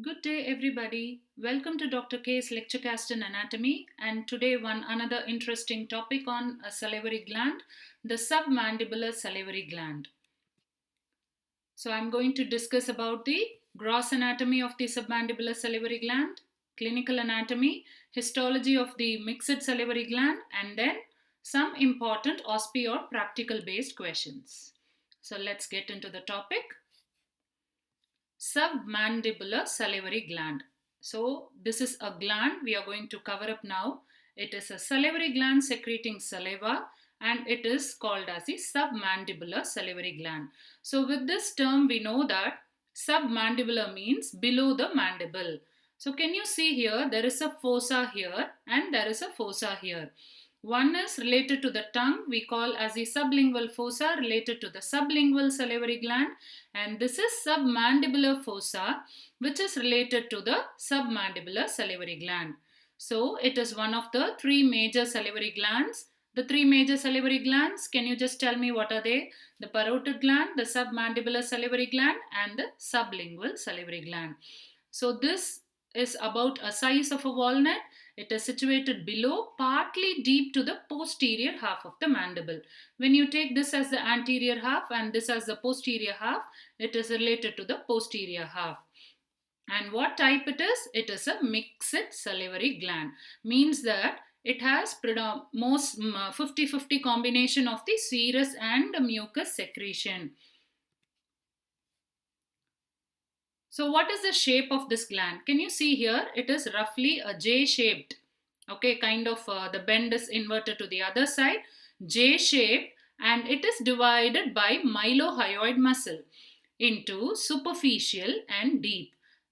Good day, everybody. Welcome to Dr. K's Lecturecast in Anatomy, and today one another interesting topic on a salivary gland, the submandibular salivary gland. So I'm going to discuss about the gross anatomy of the submandibular salivary gland, clinical anatomy, histology of the mixed salivary gland, and then some important OSPE or practical based questions. So let's get into the topic. Submandibular salivary gland. So, this is a gland we are going to cover up now. It is a salivary gland secreting saliva and it is called as the submandibular salivary gland. So, with this term, we know that submandibular means below the mandible. So, can you see here? There is a fossa here and there is a fossa here. One is related to the tongue, we call as the sublingual fossa related to the sublingual salivary gland, and this is submandibular fossa which is related to the submandibular salivary gland. So it is one of the three major salivary glands. The three major salivary glands, can you just tell me what are they? The parotid gland, the submandibular salivary gland, and the sublingual salivary gland. So this is about a size of a walnut. It is situated below, partly deep to the posterior half of the mandible. When you take this as the anterior half and this as the posterior half, it is related to the posterior half. And what type it is? It is a mixed salivary gland. Means that it has most 50-50 combination of the serous and mucus secretion. So what is the shape of this gland? Can you see here? It is roughly a J-shaped. Okay, kind of the bend is inverted to the other side. J-shaped, and it is divided by mylohyoid muscle into superficial and deep.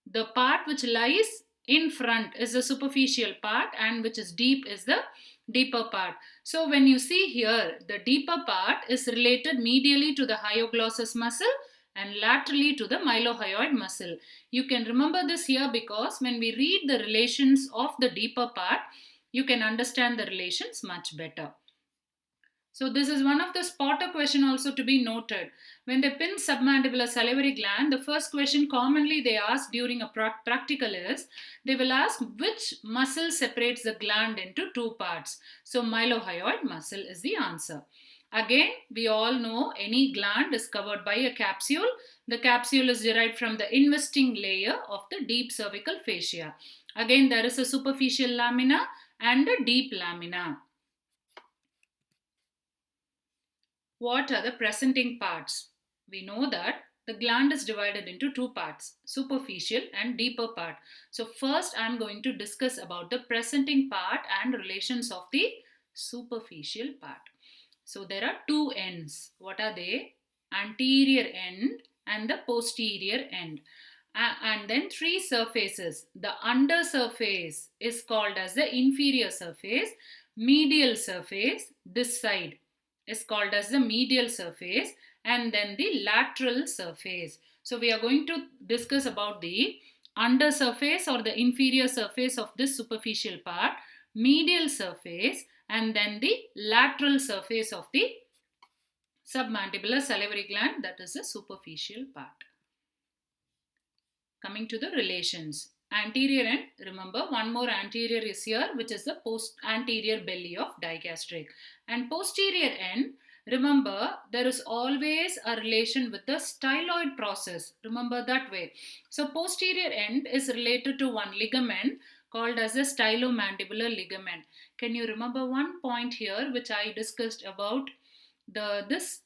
The part which lies in front is the superficial part and which is deep is the deeper part. So when you see here, the deeper part is related medially to the hyoglossus muscle and laterally to the mylohyoid muscle. You can remember this here because when we read the relations of the deeper part, you can understand the relations much better. So this is one of the spotter question also to be noted. When they pin submandibular salivary gland, the first question commonly they ask during a practical is, they will ask which muscle separates the gland into two parts. So mylohyoid muscle is the answer. Again, we all know any gland is covered by a capsule. The capsule is derived from the investing layer of the deep cervical fascia. Again, there is a superficial lamina and a deep lamina. What are the presenting parts? We know that the gland is divided into two parts, superficial and deeper part. So first I am going to discuss about the presenting part and relations of the superficial part. So there are two ends. What are they? Anterior end and the posterior end. And then three surfaces. The under surface is called as the inferior surface. Medial surface, this side, is called as the medial surface, and then the lateral surface. So we are going to discuss about the under surface or the inferior surface of this superficial part, medial surface, and then the lateral surface of the submandibular salivary gland, that is the superficial part. Coming to the relations. Anterior end, remember one more anterior is here, which is the anterior belly of digastric. And posterior end, remember there is always a relation with the styloid process. Remember that way. So posterior end is related to one ligament called as the stylomandibular ligament. Can you remember one point here which I discussed about this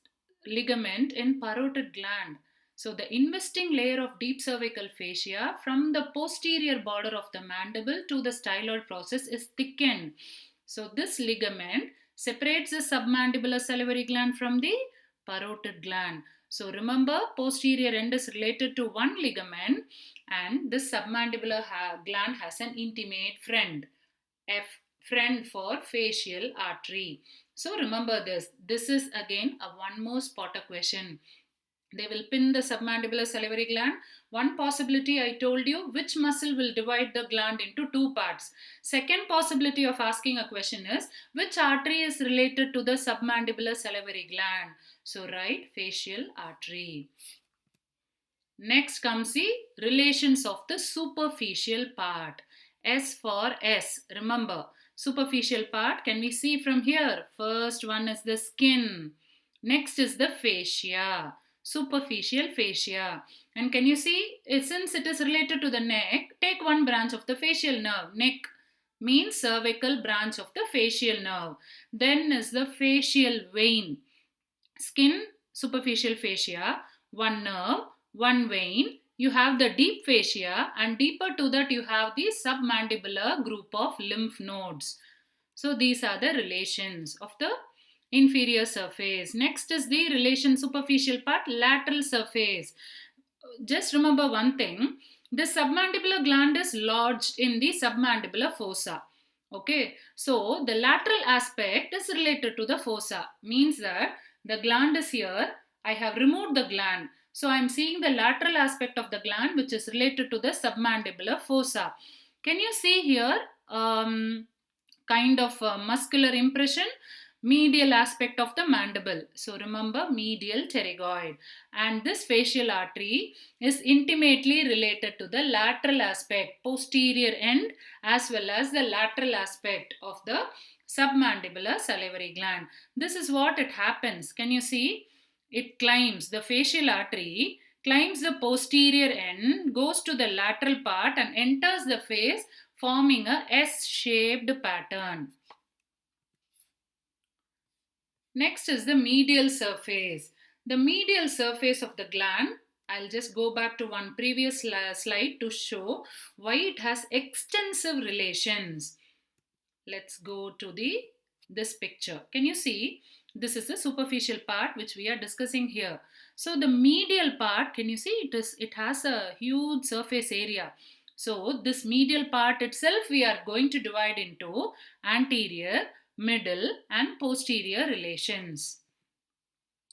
ligament in parotid gland? So the investing layer of deep cervical fascia from the posterior border of the mandible to the styloid process is thickened. So this ligament separates the submandibular salivary gland from the parotid gland. So remember, posterior end is related to one ligament and this submandibular gland has an intimate friend. Friend for facial artery. So remember this. This is again a one more spotter question. They will pin the submandibular salivary gland. One possibility I told you, which muscle will divide the gland into two parts. Second possibility of asking a question is, which artery is related to the submandibular salivary gland? So write facial artery. Next comes the relations of the superficial part. S for S. Remember, superficial part can we see from here? First one is the skin. Next is the fascia. Superficial fascia. And can you see, since it is related to the neck, take one branch of the facial nerve. Neck means cervical branch of the facial nerve. Then is the facial vein. Skin, superficial fascia, one nerve, one vein. You have the deep fascia, and deeper to that you have the submandibular group of lymph nodes. So these are the relations of the inferior surface. Next is the relation superficial part, lateral surface. Just remember one thing, the submandibular gland is lodged in the submandibular fossa. Okay, so the lateral aspect is related to the fossa, means that the gland is here, I have removed the gland, so I am seeing the lateral aspect of the gland which is related to the submandibular fossa. Can you see here kind of muscular impression? Medial aspect of the mandible. So remember, medial pterygoid. And this facial artery is intimately related to the lateral aspect, posterior end, as well as the lateral aspect of the submandibular salivary gland. This is what it happens. Can you see? It climbs, the facial artery climbs the posterior end, goes to the lateral part and enters the face, forming a S-shaped pattern. Next is the medial surface. The medial surface of the gland, I'll just go back to one previous slide to show why it has extensive relations. Let's go to this picture. Can you see? This is the superficial part which we are discussing here. So the medial part, can you see, it has a huge surface area. So this medial part itself we are going to divide into anterior, middle and posterior relations.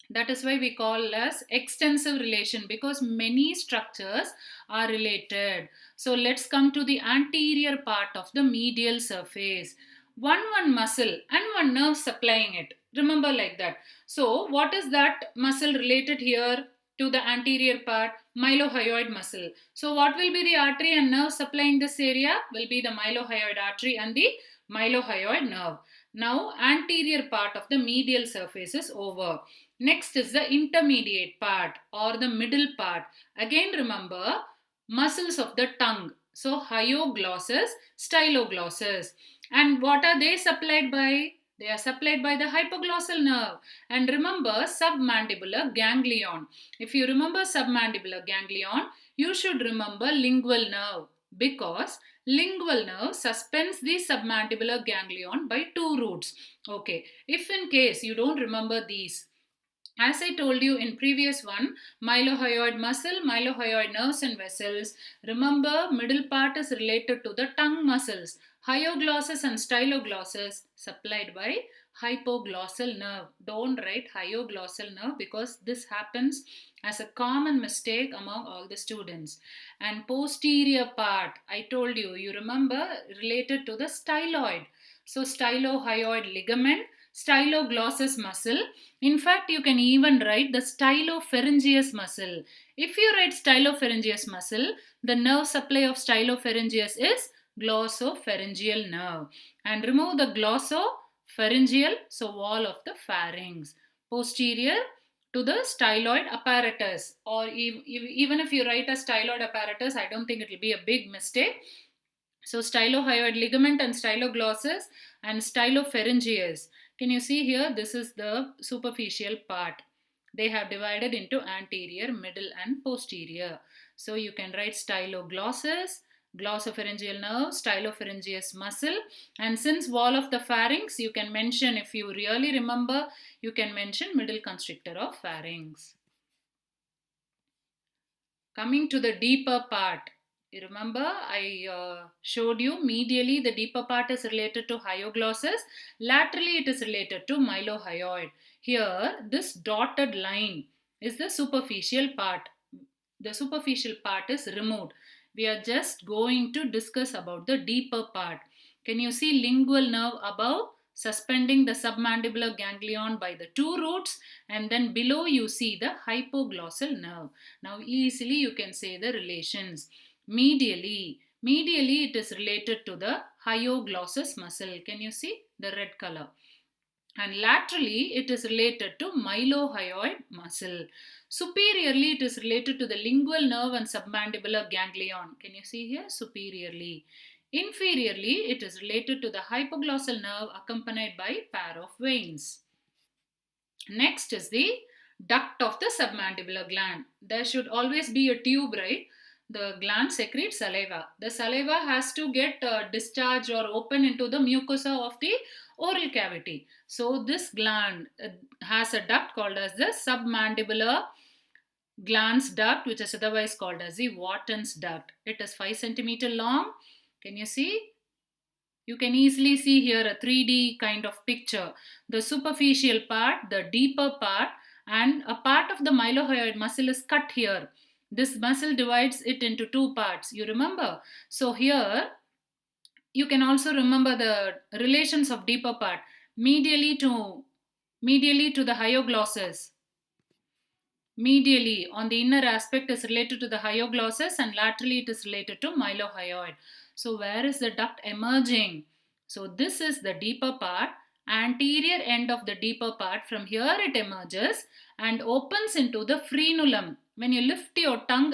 That is why we call as extensive relation, because many structures are related. So let's come to the anterior part of the medial surface. One muscle and one nerve supplying it. Remember like that. So what is that muscle related here to the anterior part? Mylohyoid muscle. So what will be the artery and nerve supplying this area? Will be the mylohyoid artery and the mylohyoid nerve. Now anterior part of the medial surface is over. Next is the intermediate part or the middle part. Again remember, muscles of the tongue. So hyoglossus, styloglossus. And what are they supplied by? They are supplied by the hypoglossal nerve. And remember submandibular ganglion. If you remember submandibular ganglion, you should remember lingual nerve, because lingual nerve suspends the submandibular ganglion by two roots. Okay, if in case you don't remember these, as I told you in previous one, mylohyoid muscle, mylohyoid nerves and vessels. Remember, middle part is related to the tongue muscles. Hyoglossus and styloglossus supplied by hypoglossal nerve. Don't write hyoglossal nerve because this happens as a common mistake among all the students. And posterior part, I told you, you remember, related to the styloid. So stylohyoid ligament, styloglossus muscle. In fact, you can even write the stylopharyngeus muscle. If you write stylopharyngeus muscle, the nerve supply of stylopharyngeus is glossopharyngeal nerve. And remove the glossopharyngeal, so wall of the pharynx. Posterior to the styloid apparatus, or even if you write a styloid apparatus, I don't think it will be a big mistake. So stylohyoid ligament and styloglossus and stylopharyngeus. Can you see here? This is the superficial part. They have divided into anterior, middle and posterior. So you can write styloglossus, glossopharyngeal nerve, stylopharyngeus muscle, and since wall of the pharynx, you can mention, if you really remember, you can mention middle constrictor of pharynx. Coming to the deeper part, you remember I showed you medially the deeper part is related to hyoglossus, laterally it is related to mylohyoid. Here this dotted line is the superficial part. The superficial part is removed. We are just going to discuss about the deeper part. Can you see lingual nerve above? suspending the submandibular ganglion by the two roots, and then below you see the hypoglossal nerve. Now easily you can say the relations. Medially it is related to the hyoglossus muscle. Can you see the red color? And laterally it is related to mylohyoid muscle. Superiorly it is related to the lingual nerve and submandibular ganglion. Can you see here? Superiorly. Inferiorly it is related to the hypoglossal nerve accompanied by pair of veins. Next is the duct of the submandibular gland. There should always be a tube, right? The gland secretes saliva. The saliva has to get discharged or open into the mucosa of the oral cavity. So this gland has a duct called as the submandibular glans duct, which is otherwise called as the Wharton's duct. It is 5 centimeter long. Can you see? You can easily see here a 3D kind of picture. The superficial part, the deeper part, and a part of the mylohyoid muscle is cut here. This muscle divides it into two parts. You remember? So here you can also remember the relations of deeper part. Medially to the hyoglossus. Medially on the inner aspect is related to the hyoglossus, and laterally it is related to mylohyoid. So where is the duct emerging? So this is the deeper part, anterior end of the deeper part. From here it emerges and opens into the frenulum. When you lift your tongue,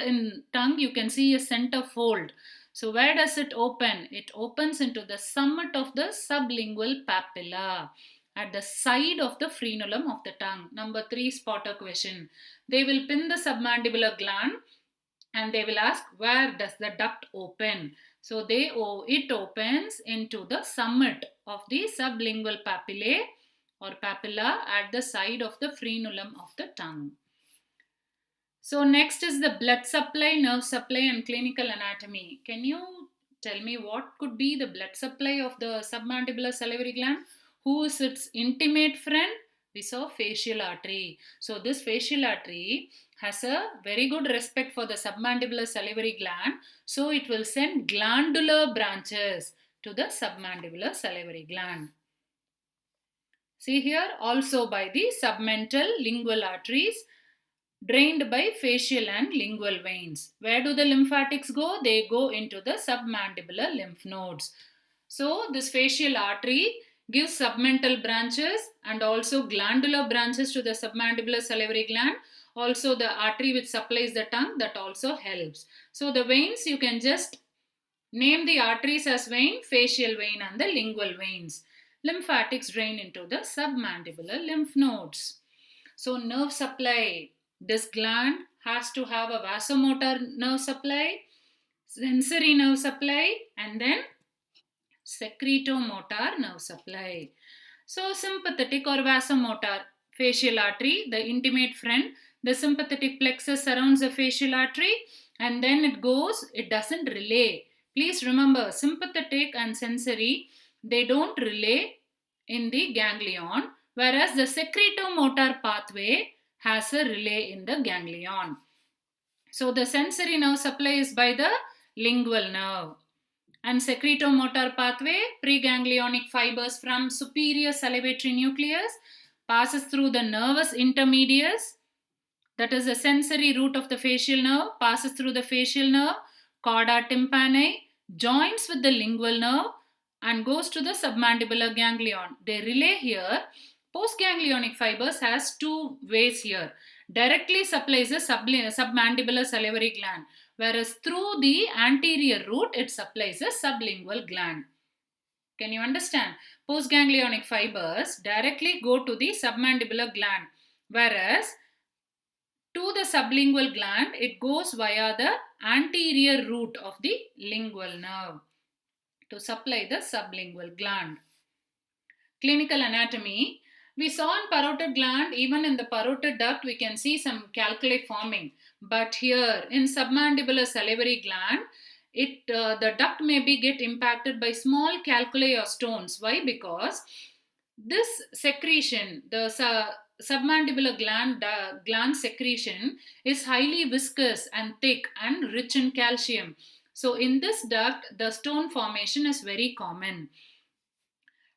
you can see a center fold. So where does it open? It opens into the summit of the sublingual papilla at the side of the frenulum of the tongue. Number 3 spotter question. They will pin the submandibular gland and they will ask, where does the duct open? So it opens into the summit of the sublingual papillae or papilla at the side of the frenulum of the tongue. So next is the blood supply, nerve supply and clinical anatomy. Can you tell me what could be the blood supply of the submandibular salivary gland? Who is its intimate friend? We saw facial artery. So this facial artery has a very good respect for the submandibular salivary gland. So it will send glandular branches to the submandibular salivary gland. See here, also by the submental lingual arteries drained by facial and lingual veins. Where do the lymphatics go? They go into the submandibular lymph nodes. So this facial artery gives submental branches and also glandular branches to the submandibular salivary gland. Also the artery which supplies the tongue, that also helps. So the veins, you can just name the arteries as vein, facial vein and the lingual veins. Lymphatics drain into the submandibular lymph nodes. So nerve supply. This gland has to have a vasomotor nerve supply, sensory nerve supply, and then secretomotor nerve supply. So sympathetic or vasomotor, facial artery, the intimate friend. The sympathetic plexus surrounds the facial artery and then it doesn't relay. Please remember, sympathetic and sensory, they don't relay in the ganglion, whereas the secretomotor pathway has a relay in the ganglion. So the sensory nerve supply is by the lingual nerve. And secretomotor pathway, preganglionic fibers from superior salivatory nucleus passes through the nervus intermedius, that is the sensory root of the facial nerve, passes through the facial nerve, chorda tympani, joins with the lingual nerve and goes to the submandibular ganglion. They relay here. Postganglionic fibers has two ways here. Directly supplies the submandibular salivary gland, whereas through the anterior root it supplies the sublingual gland. Can you understand? Postganglionic fibers directly go to the submandibular gland, whereas to the sublingual gland it goes via the anterior root of the lingual nerve to supply the sublingual gland. Clinical anatomy. We saw in parotid gland, even in the parotid duct, we can see some calculi forming. But here in submandibular salivary gland, the duct may get impacted by small calculi or stones. Why? Because this secretion, the submandibular gland secretion is highly viscous and thick and rich in calcium. So in this duct, the stone formation is very common.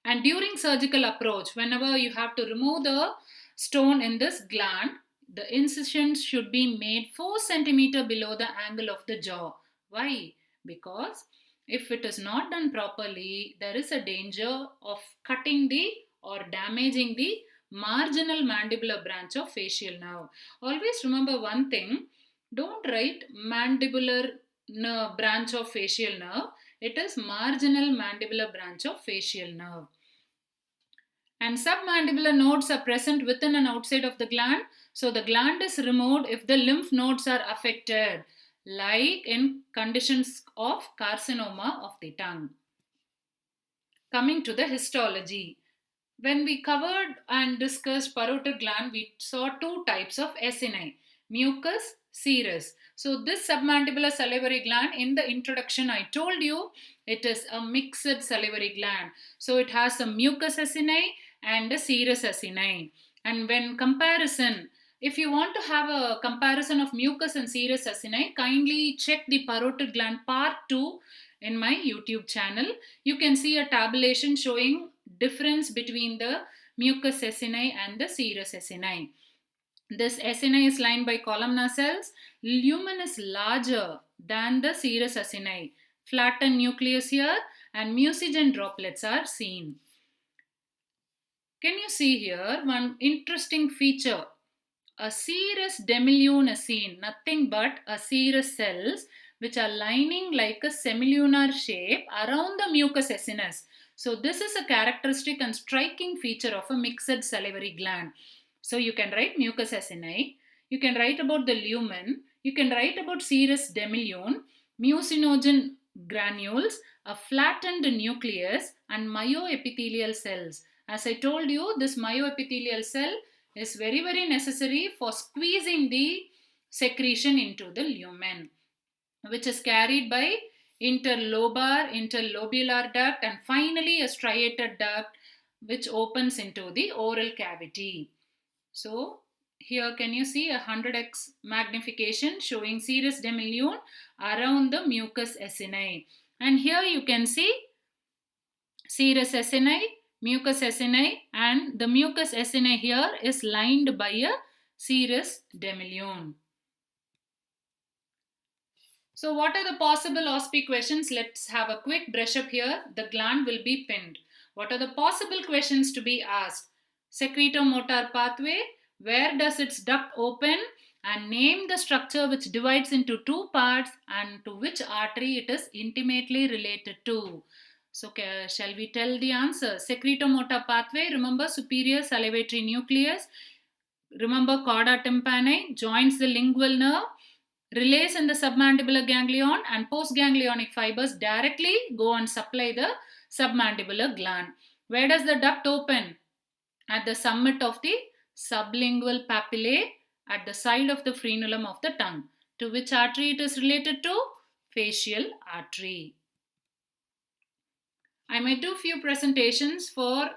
And during surgical approach, whenever you have to remove the stone in this gland, the incision should be made 4 centimeter below the angle of the jaw. Why? Because if it is not done properly, there is a danger of cutting the or damaging the marginal mandibular branch of facial nerve. Always remember one thing, don't write mandibular branch of facial nerve, it is marginal mandibular branch of facial nerve. And submandibular nodes are present within and outside of the gland. So the gland is removed if the lymph nodes are affected, like in conditions of carcinoma of the tongue. Coming to the histology. When we covered and discussed parotid gland, we saw two types of acini, mucus, serous. So this submandibular salivary gland, in the introduction I told you, it is a mixed salivary gland. So it has a mucus acini and a serous acini. And when comparison, if you want to have a comparison of mucus and serous acini, kindly check the parotid gland part 2 in my YouTube channel. You can see a tabulation showing difference between the mucus acini and the serous acini. This acini is lined by columnar cells. Lumen is larger than the serous acini. Flattened nucleus here and mucigen droplets are seen. Can you see here one interesting feature? A serous demilune is seen, nothing but a serous cells which are lining like a semilunar shape around the mucus acinus. So this is a characteristic and striking feature of a mixed salivary gland. So you can write mucus acini, you can write about the lumen, you can write about serous demilune, mucinogen granules, a flattened nucleus and myoepithelial cells. As I told you, this myoepithelial cell is very necessary for squeezing the secretion into the lumen, which is carried by interlobular duct and finally a striated duct which opens into the oral cavity. So here can you see a 100x magnification showing serous demilune around the mucus acini, and here you can see serous acini, mucus acini, and the mucus acini here is lined by a serous demilune. So what are the possible OSPE questions? Let's have a quick brush up here. The gland will be pinned. What are the possible questions to be asked? Secretomotor pathway, where does its duct open? And name the structure which divides into two parts and to which artery it is intimately related to. So shall we tell the answer? Secretomotor pathway, remember superior salivatory nucleus. Remember chorda tympani joins the lingual nerve. Relays in the submandibular ganglion and postganglionic fibers directly go and supply the submandibular gland. Where does the duct open? At the summit of the sublingual papillae at the side of the frenulum of the tongue. To which artery it is related to? Facial artery. I may do few presentations for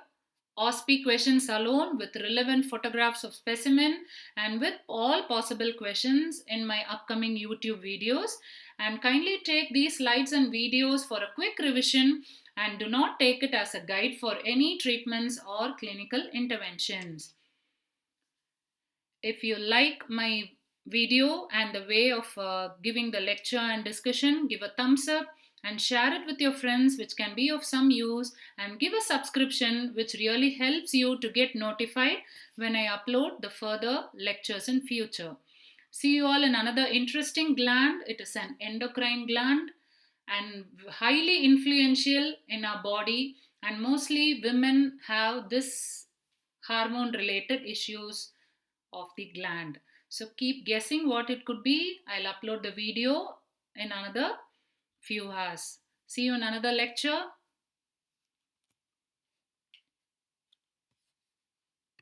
OSPE questions alone with relevant photographs of specimen and with all possible questions in my upcoming YouTube videos, and kindly take these slides and videos for a quick revision and do not take it as a guide for any treatments or clinical interventions. If you like my video and the way of giving the lecture and discussion, give a thumbs up and share it with your friends, which can be of some use, and give a subscription which really helps you to get notified when I upload the further lectures in future. See you all in another interesting gland. It is an endocrine gland and highly influential in our body, and mostly women have this hormone related issues of the gland. So keep guessing what it could be. I'll upload the video in another few hours. See you in another lecture.